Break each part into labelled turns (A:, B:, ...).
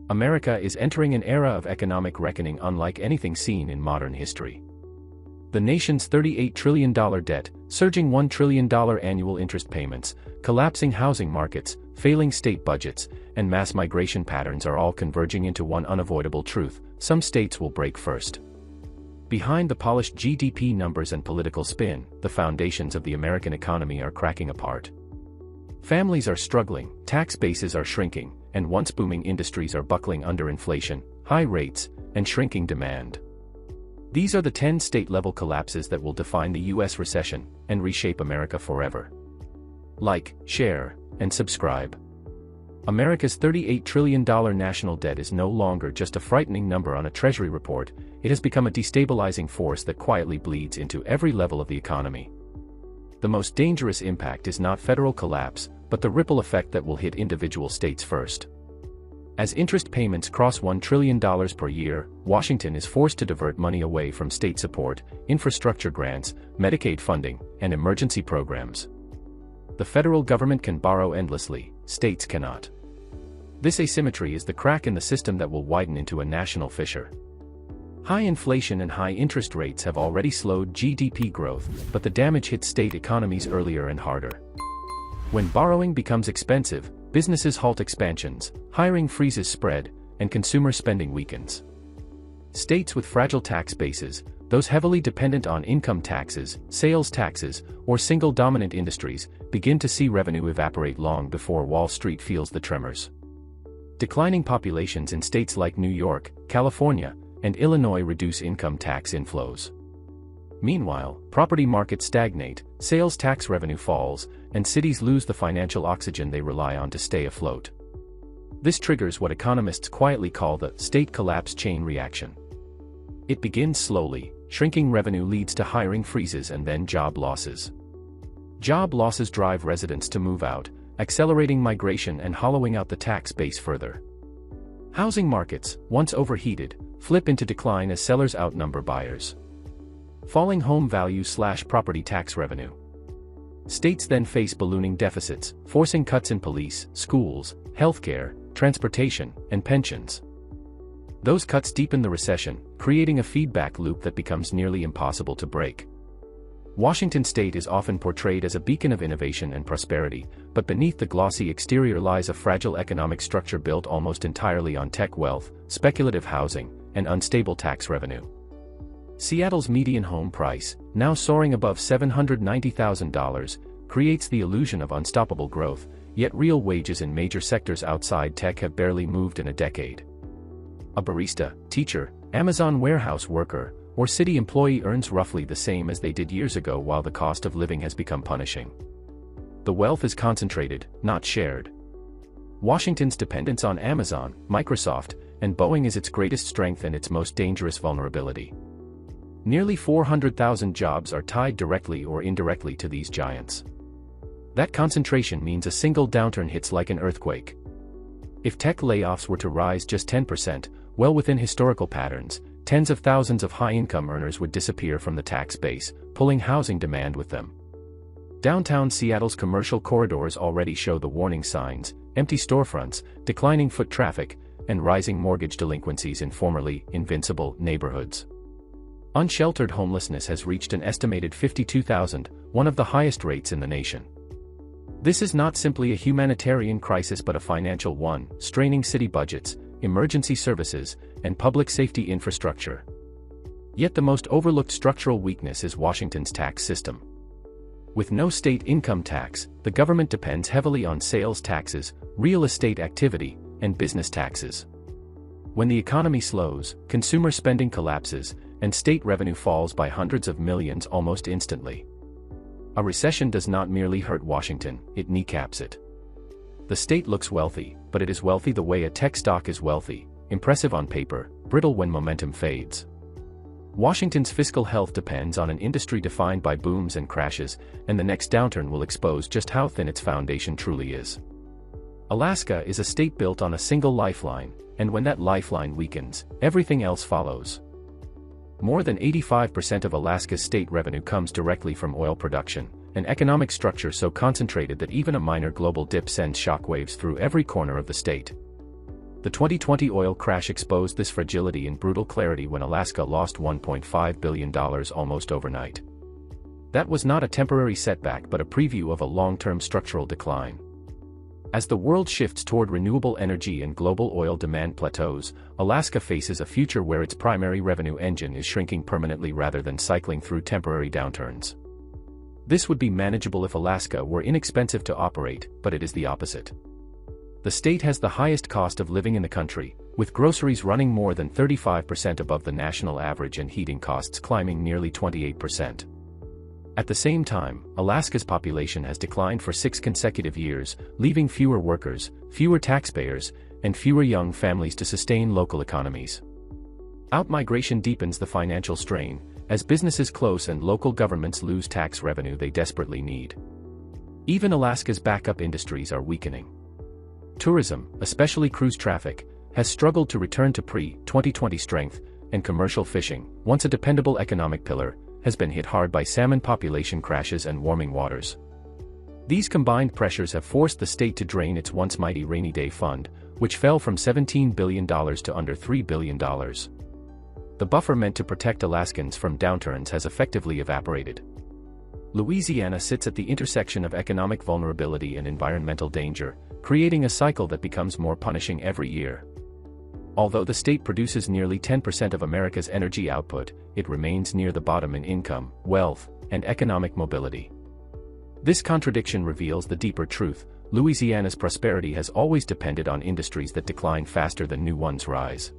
A: America is entering an era of economic reckoning unlike anything seen in modern history. The nation's $38 trillion debt, surging $1 trillion annual interest payments, collapsing housing markets, failing state budgets, and mass migration patterns are all converging into one unavoidable truth: some states will break first. Behind the polished GDP numbers and political spin, the foundations of the American economy are cracking apart. Families are struggling, tax bases are shrinking, and once booming industries are buckling under inflation, high rates, and shrinking demand. These are the 10 state-level collapses that will define the U.S. recession and reshape America forever. Like, share, and subscribe. America's $38 trillion national debt is no longer just a frightening number on a Treasury report. It has become a destabilizing force that quietly bleeds into every level of the economy. The most dangerous impact is not federal collapse, but the ripple effect that will hit individual states first. As interest payments cross $1 trillion per year, Washington is forced to divert money away from state support, infrastructure grants, Medicaid funding, and emergency programs. The federal government can borrow endlessly, states cannot. This asymmetry is the crack in the system that will widen into a national fissure. High inflation and high interest rates have already slowed GDP growth, but the damage hits state economies earlier and harder. When borrowing becomes expensive, businesses halt expansions, hiring freezes spread, and consumer spending weakens. States with fragile tax bases, those heavily dependent on income taxes, sales taxes, or single dominant industries, begin to see revenue evaporate long before Wall Street feels the tremors. Declining populations in states like New York, California, and Illinois reduce income tax inflows. Meanwhile, property markets stagnate, sales tax revenue falls, and cities lose the financial oxygen they rely on to stay afloat. This triggers what economists quietly call the state collapse chain reaction. It begins slowly. Shrinking revenue leads to hiring freezes and then job losses. Job losses drive residents to move out, accelerating migration and hollowing out the tax base further. Housing markets, once overheated, flip into decline as sellers outnumber buyers. Falling home value/property tax revenue. States then face ballooning deficits, forcing cuts in police, schools, healthcare, transportation, and pensions. Those cuts deepen the recession, creating a feedback loop that becomes nearly impossible to break. Washington state is often portrayed as a beacon of innovation and prosperity, but beneath the glossy exterior lies a fragile economic structure built almost entirely on tech wealth, speculative housing, and unstable tax revenue. Seattle's median home price, now soaring above $790,000, creates the illusion of unstoppable growth, yet real wages in major sectors outside tech have barely moved in a decade. A barista, teacher, Amazon warehouse worker, or city employee earns roughly the same as they did years ago while the cost of living has become punishing. The wealth is concentrated, not shared. Washington's dependence on Amazon, Microsoft, and Boeing is its greatest strength and its most dangerous vulnerability. Nearly 400,000 jobs are tied directly or indirectly to these giants. That concentration means a single downturn hits like an earthquake. If tech layoffs were to rise just 10%, well within historical patterns, tens of thousands of high-income earners would disappear from the tax base, pulling housing demand with them. Downtown Seattle's commercial corridors already show the warning signs: empty storefronts, declining foot traffic, and rising mortgage delinquencies in formerly invincible neighborhoods. Unsheltered homelessness has reached an estimated 52,000, one of the highest rates in the nation. This is not simply a humanitarian crisis but a financial one, straining city budgets, emergency services, and public safety infrastructure. Yet the most overlooked structural weakness is Washington's tax system. With no state income tax, the government depends heavily on sales taxes, real estate activity, and business taxes. When the economy slows, consumer spending collapses, and state revenue falls by hundreds of millions almost instantly. A recession does not merely hurt Washington, it kneecaps it. The state looks wealthy, but it is wealthy the way a tech stock is wealthy: impressive on paper, brittle when momentum fades. Washington's fiscal health depends on an industry defined by booms and crashes, and the next downturn will expose just how thin its foundation truly is. Alaska is a state built on a single lifeline, and when that lifeline weakens, everything else follows. More than 85% of Alaska's state revenue comes directly from oil production, an economic structure so concentrated that even a minor global dip sends shockwaves through every corner of the state. The 2020 oil crash exposed this fragility in brutal clarity when Alaska lost $1.5 billion almost overnight. That was not a temporary setback but a preview of a long-term structural decline. As the world shifts toward renewable energy and global oil demand plateaus, Alaska faces a future where its primary revenue engine is shrinking permanently rather than cycling through temporary downturns. This would be manageable if Alaska were inexpensive to operate, but it is the opposite. The state has the highest cost of living in the country, with groceries running more than 35% above the national average and heating costs climbing nearly 28%. At the same time, Alaska's population has declined for 6 consecutive years, leaving fewer workers, fewer taxpayers, and fewer young families to sustain local economies. Outmigration deepens the financial strain, as businesses close and local governments lose tax revenue they desperately need. Even Alaska's backup industries are weakening. Tourism, especially cruise traffic, has struggled to return to pre-2020 strength, and commercial fishing, once a dependable economic pillar, has been hit hard by salmon population crashes and warming waters. These combined pressures have forced the state to drain its once mighty rainy day fund, which fell from $17 billion to under $3 billion. The buffer meant to protect Alaskans from downturns has effectively evaporated. Louisiana sits at the intersection of economic vulnerability and environmental danger, creating a cycle that becomes more punishing every year. Although the state produces nearly 10% of America's energy output, it remains near the bottom in income, wealth, and economic mobility. This contradiction reveals the deeper truth: Louisiana's prosperity has always depended on industries that decline faster than new ones rise.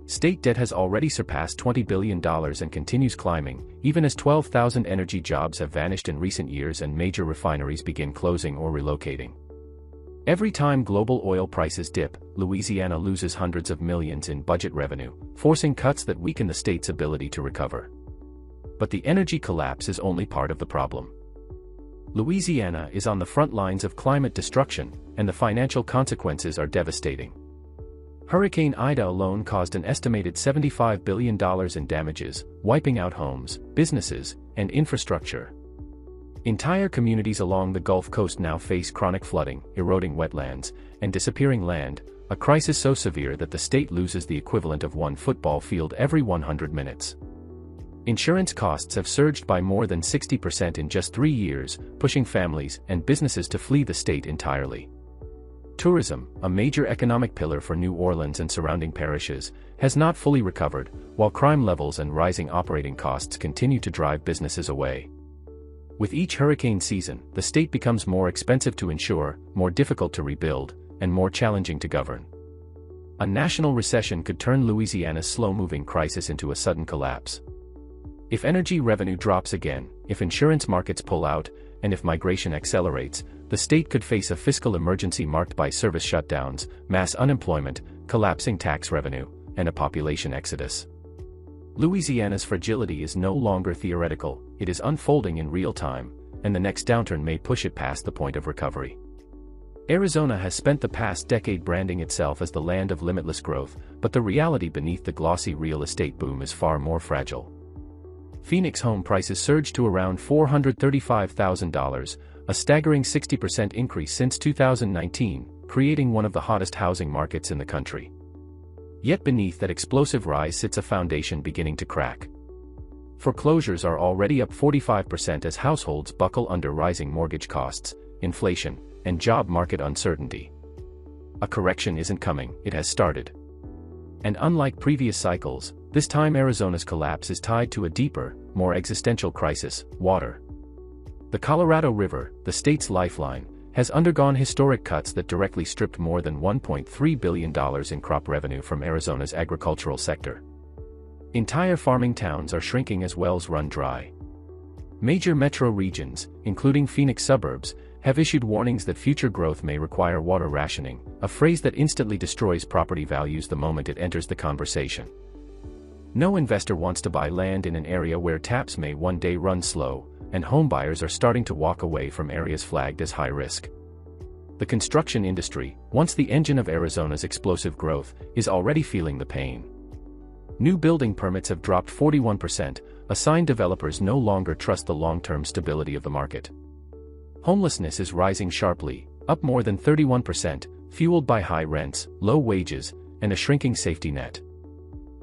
A: State debt has already surpassed $20 billion and continues climbing, even as 12,000 energy jobs have vanished in recent years and major refineries begin closing or relocating. Every time global oil prices dip, Louisiana loses hundreds of millions in budget revenue, forcing cuts that weaken the state's ability to recover. But the energy collapse is only part of the problem. Louisiana is on the front lines of climate destruction, and the financial consequences are devastating. Hurricane Ida alone caused an estimated $75 billion in damages, wiping out homes, businesses, and infrastructure. Entire communities along the Gulf Coast now face chronic flooding, eroding wetlands, and disappearing land, a crisis so severe that the state loses the equivalent of one football field every 100 minutes. Insurance costs have surged by more than 60% in just 3 years, pushing families and businesses to flee the state entirely. Tourism, a major economic pillar for New Orleans and surrounding parishes, has not fully recovered, while crime levels and rising operating costs continue to drive businesses away. With each hurricane season, the state becomes more expensive to insure, more difficult to rebuild, and more challenging to govern. A national recession could turn Louisiana's slow-moving crisis into a sudden collapse. If energy revenue drops again, if insurance markets pull out, and if migration accelerates, the state could face a fiscal emergency marked by service shutdowns, mass unemployment, collapsing tax revenue, and a population exodus. Louisiana's fragility is no longer theoretical, it is unfolding in real time, and the next downturn may push it past the point of recovery. Arizona has spent the past decade branding itself as the land of limitless growth, but the reality beneath the glossy real estate boom is far more fragile. Phoenix home prices surged to around $435,000, a staggering 60% increase since 2019, creating one of the hottest housing markets in the country. Yet beneath that explosive rise sits a foundation beginning to crack. Foreclosures are already up 45% as households buckle under rising mortgage costs, inflation, and job market uncertainty. A correction isn't coming, it has started. And unlike previous cycles, this time Arizona's collapse is tied to a deeper, more existential crisis: water. The Colorado River, the state's lifeline, has undergone historic cuts that directly stripped more than $1.3 billion in crop revenue from Arizona's agricultural sector. Entire farming towns are shrinking as wells run dry. Major metro regions, including Phoenix suburbs, have issued warnings that future growth may require water rationing, a phrase that instantly destroys property values the moment it enters the conversation. No investor wants to buy land in an area where taps may one day run slow, and homebuyers are starting to walk away from areas flagged as high risk. The construction industry, once the engine of Arizona's explosive growth, is already feeling the pain. New building permits have dropped 41%, a sign developers no longer trust the long-term stability of the market. Homelessness is rising sharply, up more than 31%, fueled by high rents, low wages, and a shrinking safety net.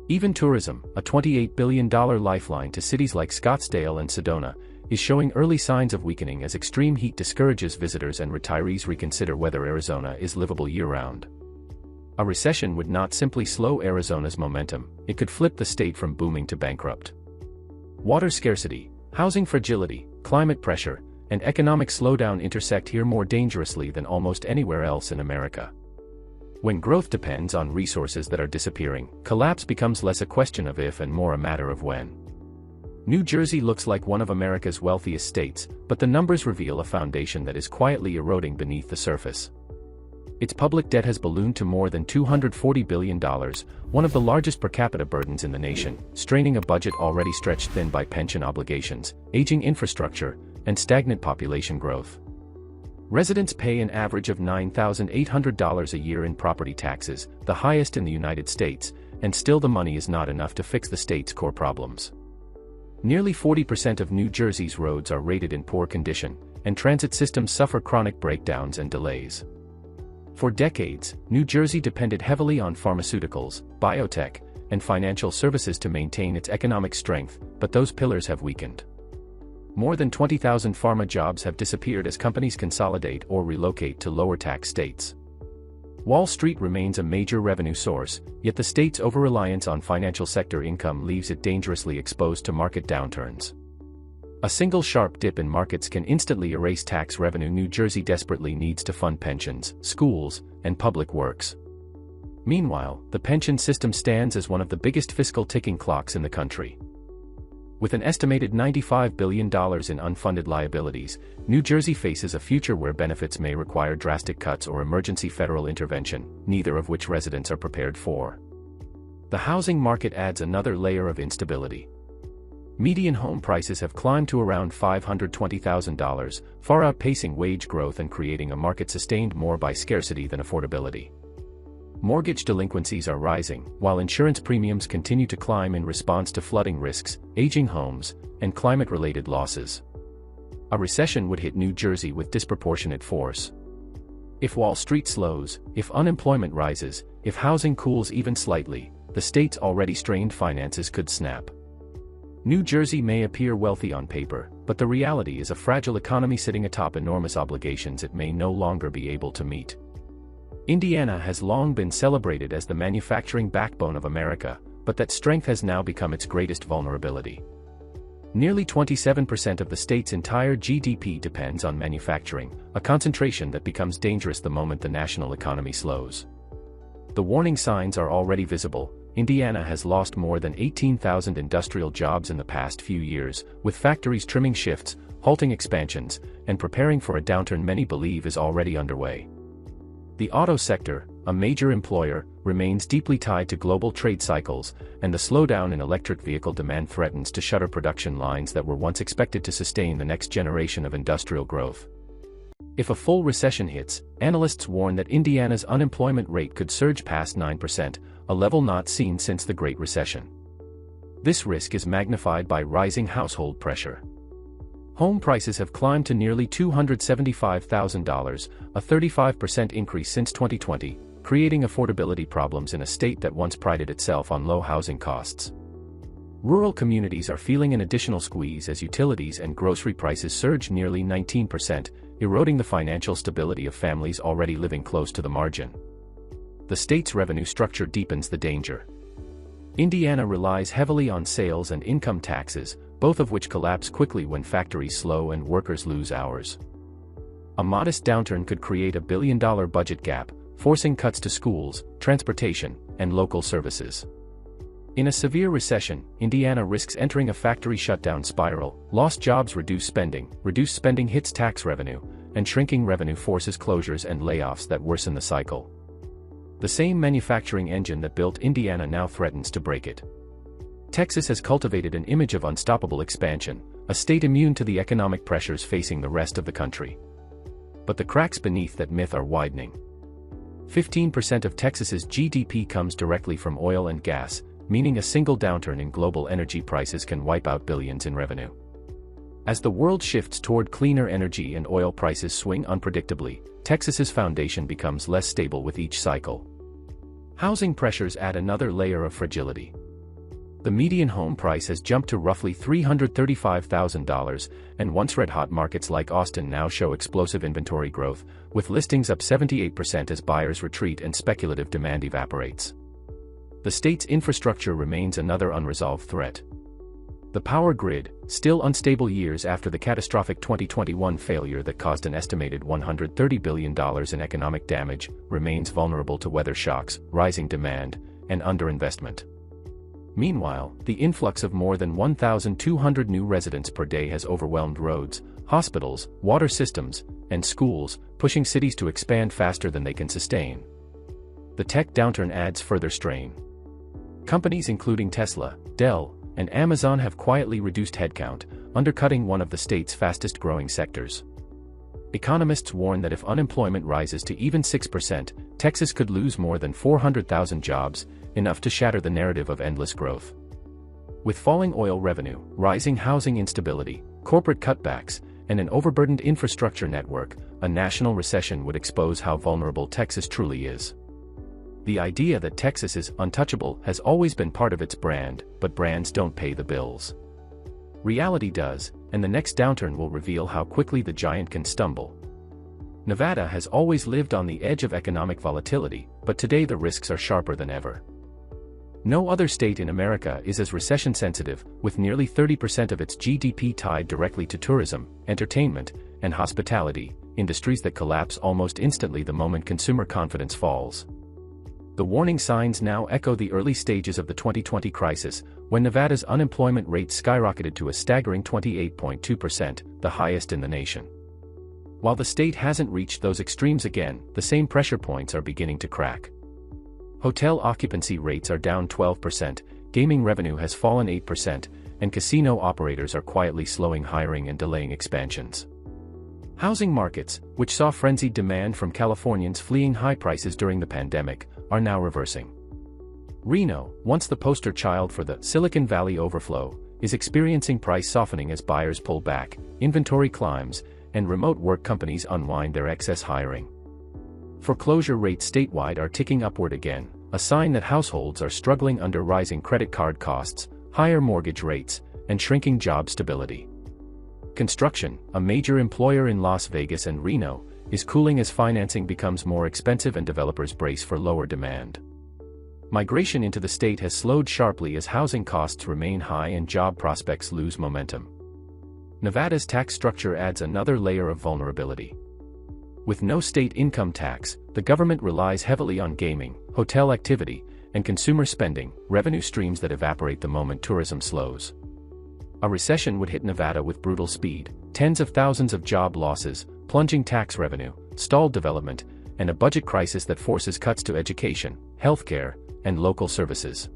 A: Even tourism, a $28 billion lifeline to cities like Scottsdale and Sedona, is showing early signs of weakening as extreme heat discourages visitors and retirees reconsider whether Arizona is livable year-round. A recession would not simply slow Arizona's momentum, it could flip the state from booming to bankrupt. Water scarcity, housing fragility, climate pressure, and economic slowdown intersect here more dangerously than almost anywhere else in America. When growth depends on resources that are disappearing, collapse becomes less a question of if and more a matter of when. New Jersey looks like one of America's wealthiest states, but the numbers reveal a foundation that is quietly eroding beneath the surface. Its public debt has ballooned to more than $240 billion, one of the largest per capita burdens in the nation, straining a budget already stretched thin by pension obligations, aging infrastructure, and stagnant population growth. Residents pay an average of $9,800 a year in property taxes, the highest in the United States, and still the money is not enough to fix the state's core problems. Nearly 40% of New Jersey's roads are rated in poor condition, and transit systems suffer chronic breakdowns and delays. For decades, New Jersey depended heavily on pharmaceuticals, biotech, and financial services to maintain its economic strength, but those pillars have weakened. More than 20,000 pharma jobs have disappeared as companies consolidate or relocate to lower-tax states. Wall Street remains a major revenue source, yet the state's over-reliance on financial sector income leaves it dangerously exposed to market downturns. A single sharp dip in markets can instantly erase tax revenue New Jersey desperately needs to fund pensions, schools, and public works. Meanwhile, the pension system stands as one of the biggest fiscal ticking clocks in the country. With an estimated $95 billion in unfunded liabilities, New Jersey faces a future where benefits may require drastic cuts or emergency federal intervention, neither of which residents are prepared for. The housing market adds another layer of instability. Median home prices have climbed to around $520,000, far outpacing wage growth and creating a market sustained more by scarcity than affordability. Mortgage delinquencies are rising, while insurance premiums continue to climb in response to flooding risks, aging homes, and climate-related losses. A recession would hit New Jersey with disproportionate force. If Wall Street slows, if unemployment rises, if housing cools even slightly, the state's already strained finances could snap. New Jersey may appear wealthy on paper, but the reality is a fragile economy sitting atop enormous obligations it may no longer be able to meet. Indiana has long been celebrated as the manufacturing backbone of America, but that strength has now become its greatest vulnerability. Nearly 27% of the state's entire GDP depends on manufacturing, a concentration that becomes dangerous the moment the national economy slows. The warning signs are already visible. Indiana has lost more than 18,000 industrial jobs in the past few years, with factories trimming shifts, halting expansions, and preparing for a downturn many believe is already underway. The auto sector, a major employer, remains deeply tied to global trade cycles, and the slowdown in electric vehicle demand threatens to shutter production lines that were once expected to sustain the next generation of industrial growth. If a full recession hits, analysts warn that Indiana's unemployment rate could surge past 9%, a level not seen since the Great Recession. This risk is magnified by rising household pressure. Home prices have climbed to nearly $275,000, a 35% increase since 2020, creating affordability problems in a state that once prided itself on low housing costs. Rural communities are feeling an additional squeeze as utilities and grocery prices surge nearly 19%, eroding the financial stability of families already living close to the margin. The state's revenue structure deepens the danger. Indiana relies heavily on sales and income taxes, both of which collapse quickly when factories slow and workers lose hours. A modest downturn could create a billion-dollar budget gap, forcing cuts to schools, transportation, and local services. In a severe recession, Indiana risks entering a factory shutdown spiral. Lost jobs reduce spending hits tax revenue, and shrinking revenue forces closures and layoffs that worsen the cycle. The same manufacturing engine that built Indiana now threatens to break it. Texas has cultivated an image of unstoppable expansion, a state immune to the economic pressures facing the rest of the country. But the cracks beneath that myth are widening. 15% of Texas's GDP comes directly from oil and gas, meaning a single downturn in global energy prices can wipe out billions in revenue. As the world shifts toward cleaner energy and oil prices swing unpredictably, Texas's foundation becomes less stable with each cycle. Housing pressures add another layer of fragility. The median home price has jumped to roughly $335,000, and once red-hot markets like Austin now show explosive inventory growth, with listings up 78% as buyers retreat and speculative demand evaporates. The state's infrastructure remains another unresolved threat. The power grid, still unstable years after the catastrophic 2021 failure that caused an estimated $130 billion in economic damage, remains vulnerable to weather shocks, rising demand, and underinvestment. Meanwhile, the influx of more than 1,200 new residents per day has overwhelmed roads, hospitals, water systems, and schools, pushing cities to expand faster than they can sustain. The tech downturn adds further strain. Companies including Tesla, Dell, and Amazon have quietly reduced headcount, undercutting one of the state's fastest-growing sectors. Economists warn that if unemployment rises to even 6%, Texas could lose more than 400,000 jobs, enough to shatter the narrative of endless growth. With falling oil revenue, rising housing instability, corporate cutbacks, and an overburdened infrastructure network, a national recession would expose how vulnerable Texas truly is. The idea that Texas is untouchable has always been part of its brand, but brands don't pay the bills. Reality does, and the next downturn will reveal how quickly the giant can stumble. Nevada has always lived on the edge of economic volatility, but today the risks are sharper than ever. No other state in America is as recession-sensitive, with nearly 30% of its GDP tied directly to tourism, entertainment, and hospitality, industries that collapse almost instantly the moment consumer confidence falls. The warning signs now echo the early stages of the 2020 crisis, when Nevada's unemployment rate skyrocketed to a staggering 28.2%, the highest in the nation. While the state hasn't reached those extremes again, the same pressure points are beginning to crack. Hotel occupancy rates are down 12%, gaming revenue has fallen 8%, and casino operators are quietly slowing hiring and delaying expansions. Housing markets, which saw frenzied demand from Californians fleeing high prices during the pandemic, are now reversing. Reno, once the poster child for the Silicon Valley overflow, is experiencing price softening as buyers pull back, inventory climbs, and remote work companies unwind their excess hiring. Foreclosure rates statewide are ticking upward again, a sign that households are struggling under rising credit card costs, higher mortgage rates, and shrinking job stability. Construction, a major employer in Las Vegas and Reno, is cooling as financing becomes more expensive and developers brace for lower demand. Migration into the state has slowed sharply as housing costs remain high and job prospects lose momentum. Nevada's tax structure adds another layer of vulnerability. With no state income tax, the government relies heavily on gaming, hotel activity, and consumer spending, revenue streams that evaporate the moment tourism slows. A recession would hit Nevada with brutal speed, tens of thousands of job losses, plunging tax revenue, stalled development, and a budget crisis that forces cuts to education, healthcare, and local services.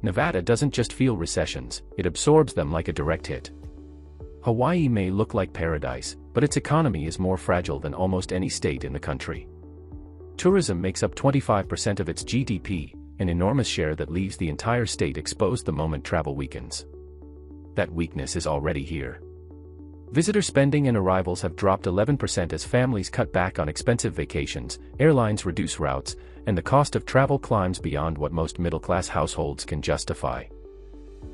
A: Nevada doesn't just feel recessions, it absorbs them like a direct hit. Hawaii may look like paradise, but its economy is more fragile than almost any state in the country. Tourism makes up 25% of its GDP, an enormous share that leaves the entire state exposed the moment travel weakens. That weakness is already here. Visitor spending and arrivals have dropped 11% as families cut back on expensive vacations, airlines reduce routes, and the cost of travel climbs beyond what most middle-class households can justify.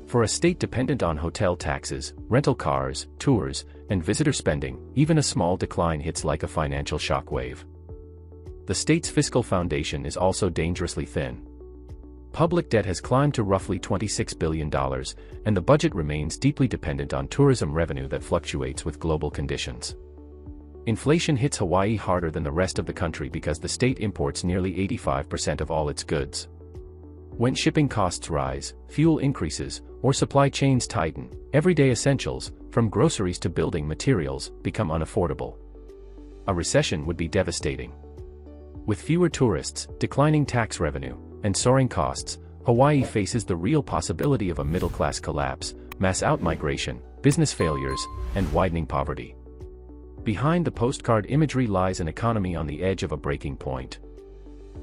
A: For a state dependent on hotel taxes, rental cars, tours, and visitor spending, even a small decline hits like a financial shockwave. The state's fiscal foundation is also dangerously thin. Public debt has climbed to roughly $26 billion, and the budget remains deeply dependent on tourism revenue that fluctuates with global conditions. Inflation hits Hawaii harder than the rest of the country because the state imports nearly 85% of all its goods. When shipping costs rise, fuel increases, or supply chains tighten, everyday essentials, from groceries to building materials, become unaffordable. A recession would be devastating. With fewer tourists, declining tax revenue, and soaring costs, Hawaii faces the real possibility of a middle-class collapse, mass outmigration, business failures, and widening poverty. Behind the postcard imagery lies an economy on the edge of a breaking point.